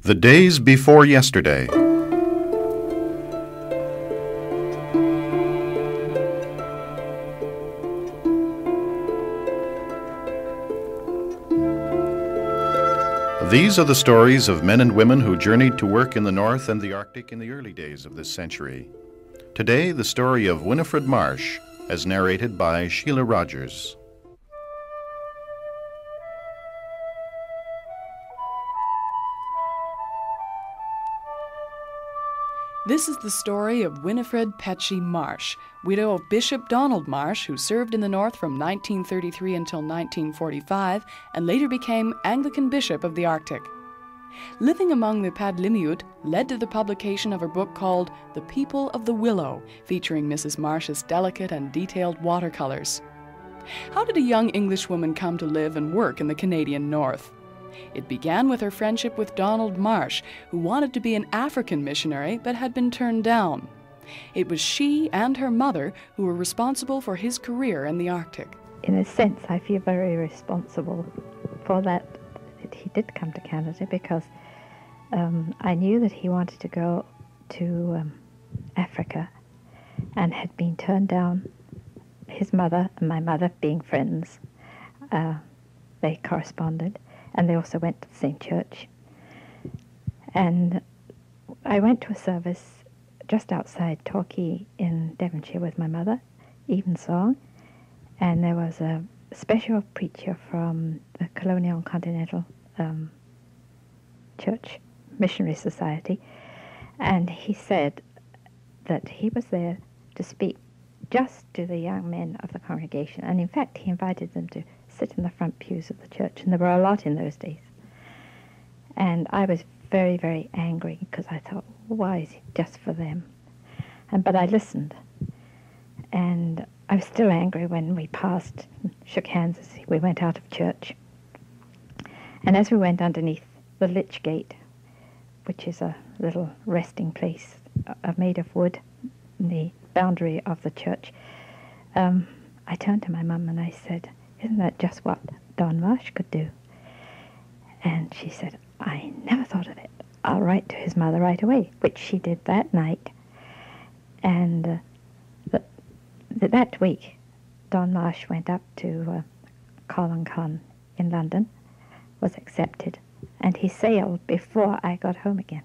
The Days Before Yesterday. These are the stories of men and women who journeyed to work in the North and the Arctic in the early days of this century. Today, the story of Winifred Marsh, as narrated by Sheila Rogers. This is the story of Winifred Marsh, widow of Bishop Donald Marsh, who served in the North from 1933 until 1945 and later became Anglican Bishop of the Arctic. Living among the Padlimut led to the publication of her book called The People of the Willow, featuring Mrs. Marsh's delicate and detailed watercolors. How did a young Englishwoman come to live and work in the Canadian North? It began with her friendship with Donald Marsh, who wanted to be an African missionary but had been turned down. It was she and her mother who were responsible for his career in the Arctic. In a sense, I feel very responsible for that he did come to Canada, because I knew that he wanted to go to Africa and had been turned down. His mother and my mother being friends, they corresponded. And they also went to the same church. And I went to a service just outside Torquay in Devonshire with my mother, evensong, and there was a special preacher from the Colonial and Continental Church Missionary Society, and he said that he was there to speak just to the young men of the congregation, and in fact he invited them to sit in the front pews of the church, and there were a lot in those days. And I was very, very angry, because I thought, why is it just for them? But I listened, and I was still angry when we passed, shook hands as we went out of church. And as we went underneath the Lich Gate, which is a little resting place made of wood in the boundary of the church, I turned to my mum and I said, "Isn't that just what Don Marsh could do?" And she said, "I never thought of it. I'll write to his mother right away," which she did that night. And that week, Don Marsh went up to Con in London, was accepted, and he sailed before I got home again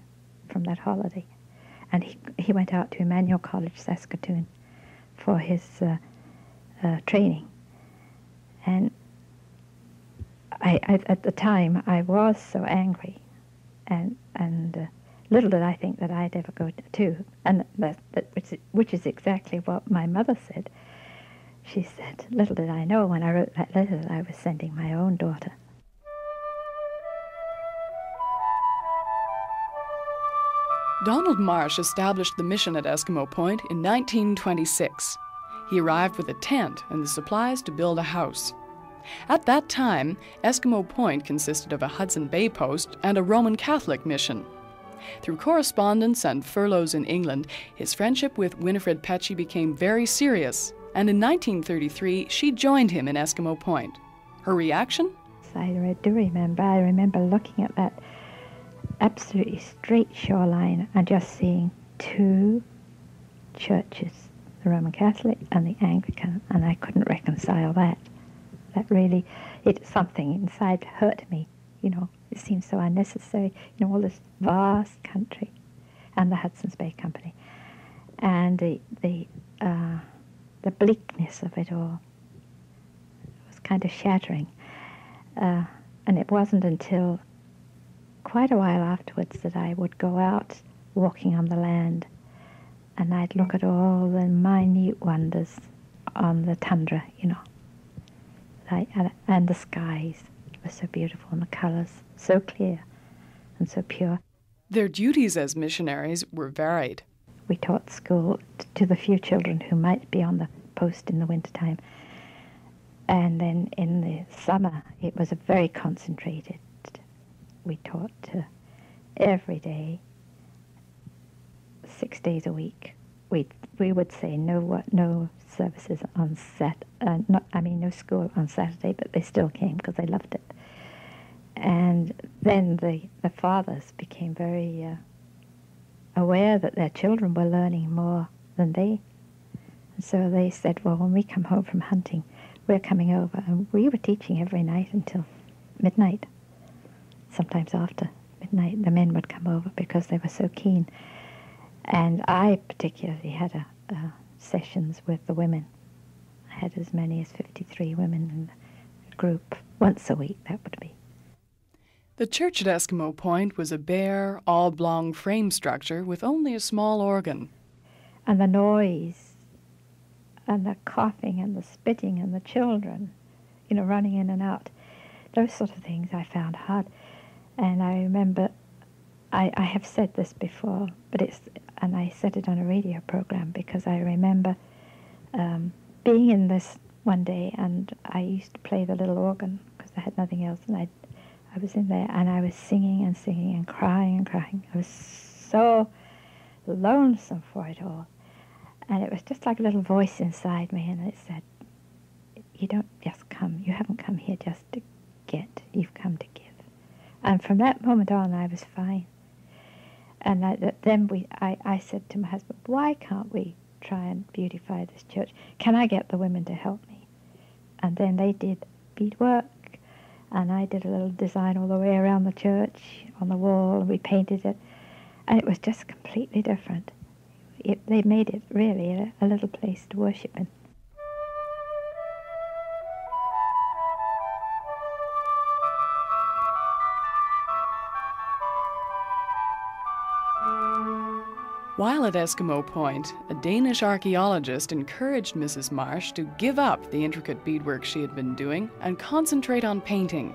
from that holiday. And he went out to Emmanuel College, Saskatoon, for his training. And at the time, I was so angry, and little did I think that I'd ever go to, and which is exactly what my mother said. She said, little did I know when I wrote that letter that I was sending my own daughter. Donald Marsh established the mission at Eskimo Point in 1926. He arrived with a tent and the supplies to build a house. At that time, Eskimo Point consisted of a Hudson Bay post and a Roman Catholic mission. Through correspondence and furloughs in England, his friendship with Winifred became very serious, and in 1933 she joined him in Eskimo Point. Her reaction? I do remember. I remember looking at that absolutely straight shoreline and just seeing two churches, the Roman Catholic and the Anglican, and I couldn't reconcile that. That really, something inside hurt me, It seemed so unnecessary, all this vast country, and the Hudson's Bay Company, and the bleakness of it all was kind of shattering. And it wasn't until quite a while afterwards that I would go out walking on the land, and I'd look at all the minute wonders on the tundra, and the skies were so beautiful, and the colours so clear and so pure. Their duties as missionaries were varied. We taught school to the few children who might be on the post in the wintertime, and then in the summer it was a very concentrated. We taught every day, 6 days a week. We would say no services on no school on Saturday, but they still came because they loved it. And then the fathers became very aware that their children were learning more than they. And so they said, well, when we come home from hunting, we're coming over. And we were teaching every night until midnight. Sometimes after midnight, the men would come over because they were so keen. And I particularly had sessions with the women. I had as many as 53 women in the group. Once a week, that would be. The church at Eskimo Point was a bare, oblong frame structure with only a small organ. And the noise, and the coughing, and the spitting, and the children, running in and out, those sort of things I found hard. And I remember, I have said this before, and I said it on a radio program, because I remember being in this one day, and I used to play the little organ, because I had nothing else, and I was in there, and I was singing and singing and crying and crying. I was so lonesome for it all. And it was just like a little voice inside me, and it said, you don't just come, you haven't come here just to get, you've come to give. And from that moment on, I was fine. And then I said to my husband, why can't we try and beautify this church? Can I get the women to help me? And then they did beadwork, and I did a little design all the way around the church on the wall, and we painted it. And it was just completely different. They made it really a little place to worship in. While at Eskimo Point, a Danish archaeologist encouraged Mrs. Marsh to give up the intricate beadwork she had been doing and concentrate on painting.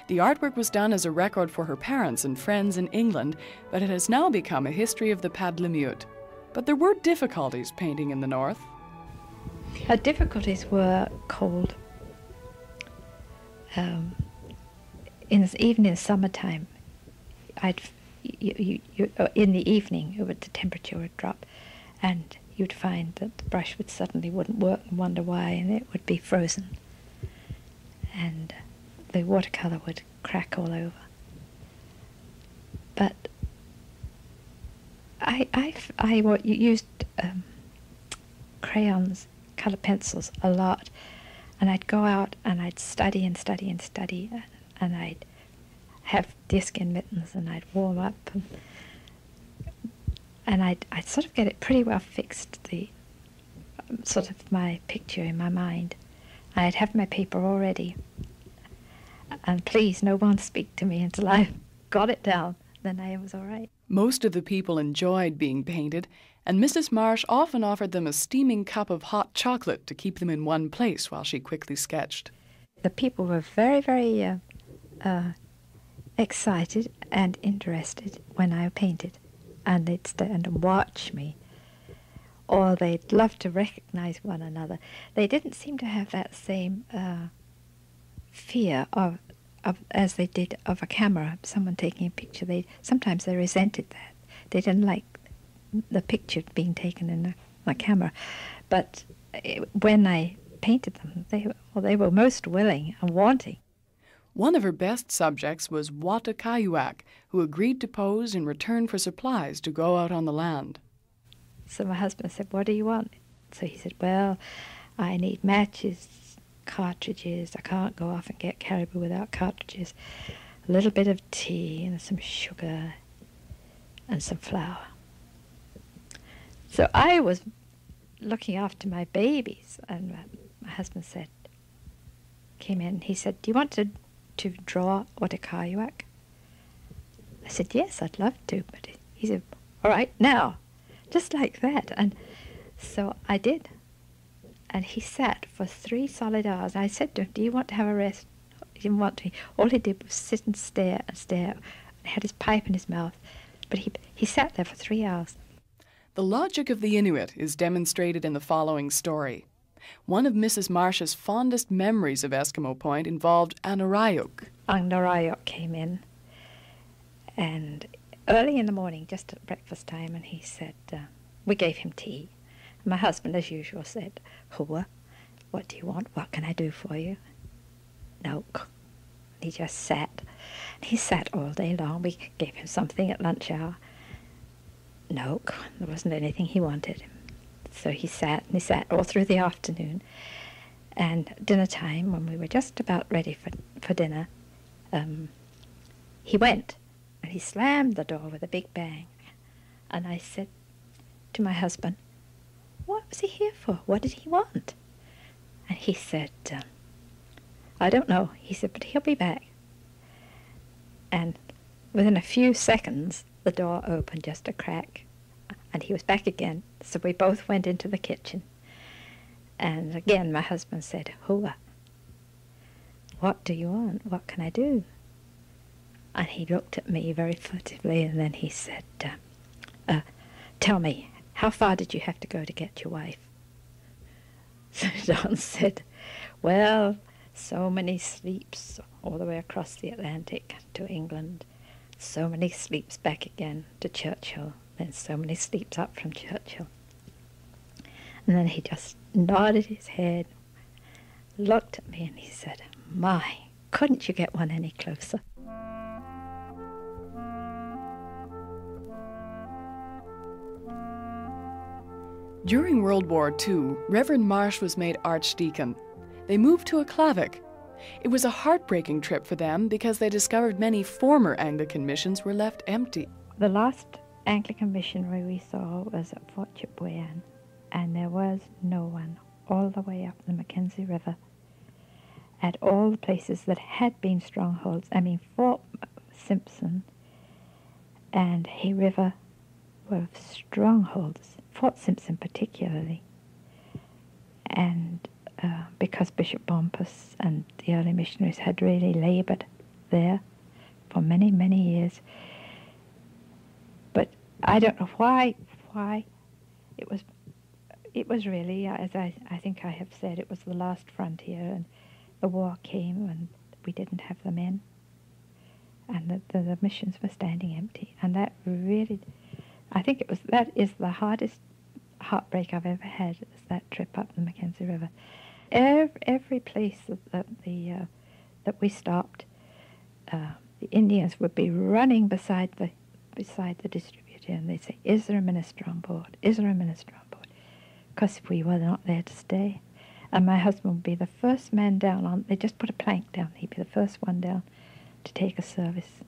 The artwork was done as a record for her parents and friends in England, but it has now become a history of the Padlemute. But there were difficulties painting in the north. Her difficulties were cold. Even in summertime, in the evening, the temperature would drop, and you'd find that the brush wouldn't work, and wonder why, and it would be frozen, and the watercolor would crack all over. But I used crayons, color pencils a lot, and I'd go out and I'd study and study and study, and I'd have deerskin mittens, and I'd warm up, and I'd sort of get it pretty well fixed, the sort of my picture in my mind. I'd have my paper all ready, and please, no one speak to me until I got it down. Then I was all right. Most of the people enjoyed being painted, and Mrs. Marsh often offered them a steaming cup of hot chocolate to keep them in one place while she quickly sketched. The people were very, very excited and interested when I painted, and they'd stand and watch me, or they'd love to recognize one another. They didn't seem to have that same fear of as they did of a camera, someone taking a picture. Sometimes they resented that. They didn't like the picture being taken in a camera. But when I painted them, they were most willing and wanting. One of her best subjects was Watakayuak, who agreed to pose in return for supplies to go out on the land. So my husband said, what do you want? So he said, well, I need matches, cartridges. I can't go off and get caribou without cartridges. A little bit of tea and some sugar and some flour. So I was looking after my babies, and my husband came in, he said, do you want to draw Watakayuak? I said, yes, I'd love to. But he said, all right, now, just like that. And so I did. And he sat for 3 solid hours. I said to him, do you want to have a rest? He didn't want to. All he did was sit and stare and stare. He had his pipe in his mouth. But he sat there for 3 hours. The logic of the Inuit is demonstrated in the following story. One of Mrs. Marsh's fondest memories of Eskimo Point involved Anarayuk. Anarayuk came in, and early in the morning, just at breakfast time, and he said, we gave him tea. And my husband, as usual, said, Hua, what do you want? What can I do for you? No. He just sat. He sat all day long. We gave him something at lunch hour. No, there wasn't anything he wanted. So he sat all through the afternoon. And dinner time, when we were just about ready for dinner, he went and he slammed the door with a big bang. And I said to my husband, "What was he here for? What did he want?" And he said, "I don't know." He said, "But he'll be back." And within a few seconds, the door opened just a crack, and he was back again. So we both went into the kitchen. And again, my husband said, "Hua, what do you want? What can I do?" And he looked at me very furtively, and then he said, "Tell me, how far did you have to go to get your wife?" So Don said, "Well, so many sleeps all the way across the Atlantic to England, so many sleeps back again to Churchill, then so many sleeps up from Churchill." And then he just nodded his head, looked at me, and he said, "My, couldn't you get one any closer?" During World War II, Reverend Marsh was made archdeacon. They moved to Aklavik. It was a heartbreaking trip for them because they discovered many former Anglican missions were left empty. The last Anglican missionary we saw was at Fort Chipewyan, and there was no one all the way up the Mackenzie River at all the places that had been strongholds. I mean, Fort Simpson and Hay River were strongholds, Fort Simpson particularly. And because Bishop Bompas and the early missionaries had really labored there for many, many years. But I don't know why it was really, as I think I have said, it was the last frontier, and the war came and we didn't have the men, and the missions were standing empty. And that really, I think that is the hardest heartbreak I've ever had, is that trip up the Mackenzie River. Every place that we stopped, the Indians would be running beside the distributor, and they'd say, "Is there a minister on board? Is there a minister on board?" Because we were not there to stay. And my husband would be the first man down they just put a plank down. He'd be the first one down to take a service.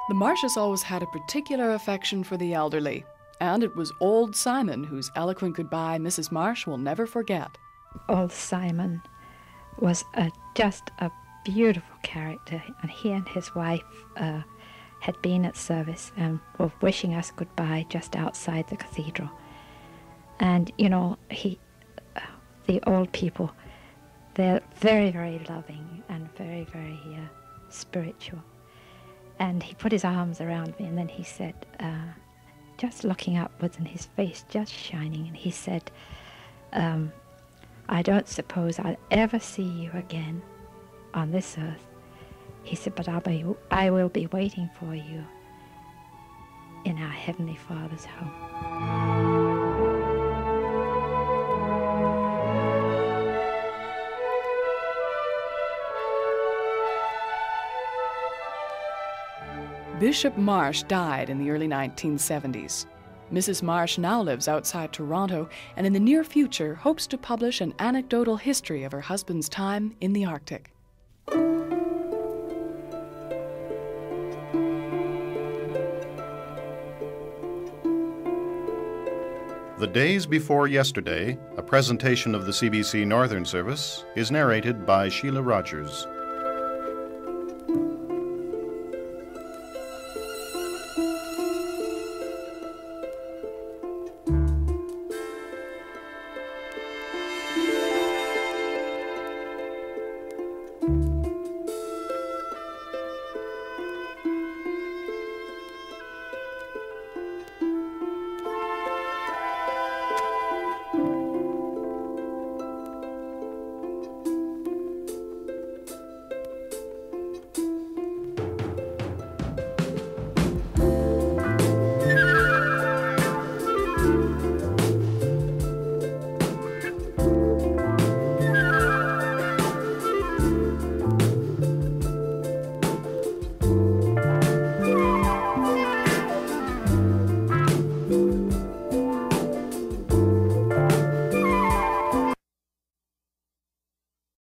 The Marshes always had a particular affection for the elderly, and it was old Simon whose eloquent goodbye Mrs. Marsh will never forget. Old Simon was just a beautiful character, and he and his wife had been at service and were wishing us goodbye just outside the cathedral. And, you know, the old people, they're very, very loving and very, very spiritual. And he put his arms around me, and then he said, just looking upwards and his face just shining, and he said, "I don't suppose I'll ever see you again on this earth." He said, "But I will be waiting for you in our Heavenly Father's home." Bishop Marsh died in the early 1970s. Mrs. Marsh now lives outside Toronto and in the near future hopes to publish an anecdotal history of her husband's time in the Arctic. The Days Before Yesterday, a presentation of the CBC Northern Service, is narrated by Sheila Rogers.